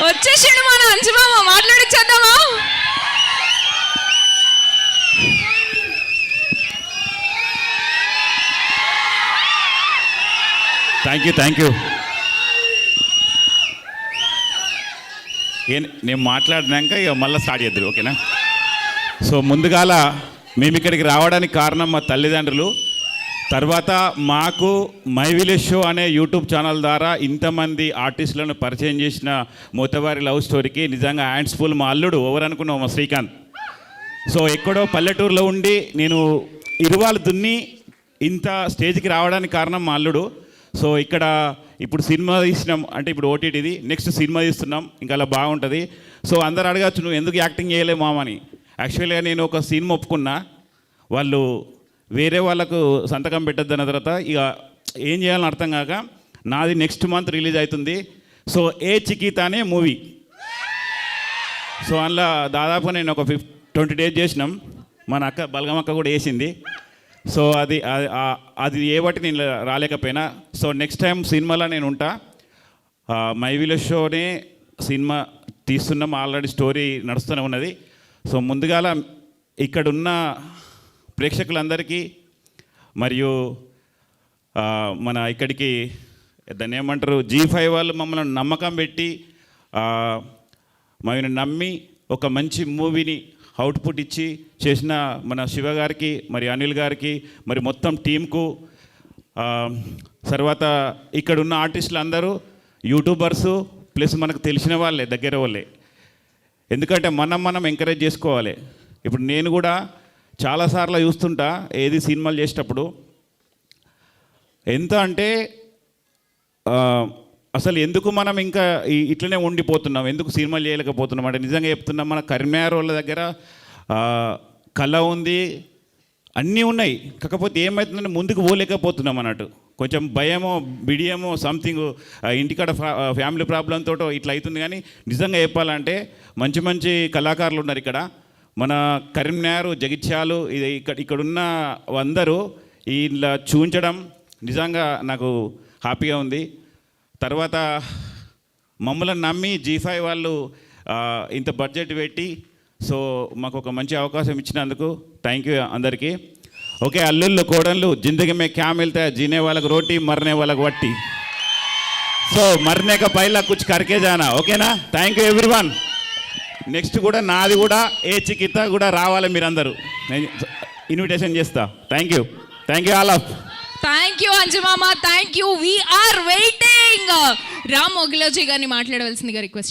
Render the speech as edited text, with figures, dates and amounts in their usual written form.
వచ్చేసిండు మన అంజమామ, మాట్లాడిచ్చేద్దామా? Thank you. నేను మాట్లాడినాక ఇక మళ్ళీ స్టార్ట్ చేద్దరు, ఓకేనా? సో ముందుగాల మేము ఇక్కడికి రావడానికి కారణం మా తల్లిదండ్రులు. తర్వాత మాకు మై విలేజ్ షో అనే యూట్యూబ్ ఛానల్ ద్వారా ఇంతమంది ఆర్టిస్టులను పరిచయం చేసిన మోతవారి లవ్ స్టోరీకి నిజంగా హ్యాండ్స్ ఫుల్. మా అల్లుడు ఎవరు అనుకున్నావు, మా శ్రీకాంత్. సో ఎక్కడో పల్లెటూరులో ఉండి నేను ఇరువాలు దున్ని ఇంత స్టేజ్కి రావడానికి కారణం మా అల్లుడు. సో ఇక్కడ ఇప్పుడు సినిమా తీసినాం అంటే ఇప్పుడు ఓటీటీది, నెక్స్ట్ సినిమా తీస్తున్నాం, ఇంకా అలా బాగుంటుంది. సో అందరు అడగచ్చు, నువ్వు ఎందుకు యాక్టింగ్ చేయలేవు మామని. యాక్చువల్గా నేను ఒక సినిమా ఒప్పుకున్నా, వాళ్ళు వేరే వాళ్ళకు సంతకం పెట్టద్దన్న తర్వాత ఇక ఏం చేయాలని అర్థం కాక నాది నెక్స్ట్ మంత్ రిలీజ్ అవుతుంది. సో ఏ చికిత అనే మూవీ. సో అందులో దాదాపు నేను ఒక 20 days చేసినాం. మన అక్క బలగమక్క కూడా వేసింది. సో అది ఏ బట్టి నేను రాలేకపోయినా. సో నెక్స్ట్ టైం సినిమాలో నేను ఉంటా. మై విలేజ్ షోనే సినిమా తీస్తున్నాం, ఆల్రెడీ స్టోరీ నడుస్తూనే ఉన్నది. సో ముందుగాల ఇక్కడున్న ప్రేక్షకులందరికీ మరియు మన ఇక్కడికి దాన్ని ఏమంటారు G5 వాళ్ళు మమ్మల్ని నమ్మకం పెట్టి మమ్మల్ని నమ్మి ఒక మంచి మూవీని అవుట్పుట్ ఇచ్చి చేసిన మన శివ గారికి, మరి అనిల్ గారికి, మరి మొత్తం టీంకు, తర్వాత ఇక్కడున్న ఆర్టిస్టులు అందరూ యూట్యూబర్సు ప్లస్ మనకు తెలిసిన వాళ్ళే, దగ్గర వాళ్ళే. ఎందుకంటే మనం ఎంకరేజ్ చేసుకోవాలి. ఇప్పుడు నేను కూడా చాలాసార్లు చూస్తుంటా ఏది సినిమాలు చేసేటప్పుడు ఎంత అంటే అసలు ఎందుకు మనం ఇంకా ఇట్లనే ఉండిపోతున్నాం, ఎందుకు సినిమాలు చేయలేకపోతున్నాం అంటే నిజంగా చెప్తున్నాం. మన కరీంనగర్ వాళ్ళ దగ్గర కళ ఉంది, అన్నీ ఉన్నాయి. కాకపోతే ఏమవుతుందంటే ముందుకు పోలేకపోతున్నాం అన్నట్టు. కొంచెం భయమో బిడియమో సంథింగ్ ఇంటికాడ ఫ్యామిలీ ప్రాబ్లంతో ఇట్లా అవుతుంది. కానీ నిజంగా చెప్పాలంటే మంచి మంచి కళాకారులు ఉన్నారు ఇక్కడ. మన కరీంనగర్, జగిత్యాలు, ఇది ఇక్కడున్న అందరూ ఇలా చూపించడం నిజంగా నాకు హ్యాపీగా ఉంది. తర్వాత మమ్మల్ని నమ్మి G5 వాళ్ళు ఇంత బడ్జెట్ పెట్టి సో మాకు ఒక మంచి అవకాశం ఇచ్చినందుకు థ్యాంక్ యూ అందరికీ. ఓకే, అల్లుళ్ళు కోడళ్ళు జిందగీ మే క్యా మిల్తా హై, జీనే వాళ్ళకు రోటీ మరనే వాళ్ళకు వట్టి. సో మరనే కా పైలా కుచ్ కర్కే జానా, ఓకేనా? Thank you everyone. నెక్స్ట్ కూడా నాది కూడా ఏ చికిత కూడా రావాలి మీరందరూ, నేను ఇన్విటేషన్ చేస్తా. Thank you all of. Thank you అంజమామ, thank you. We are waiting. Ram Mogiloji గారిని మాట్లాడవలసిందిగా రిక్వెస్ట్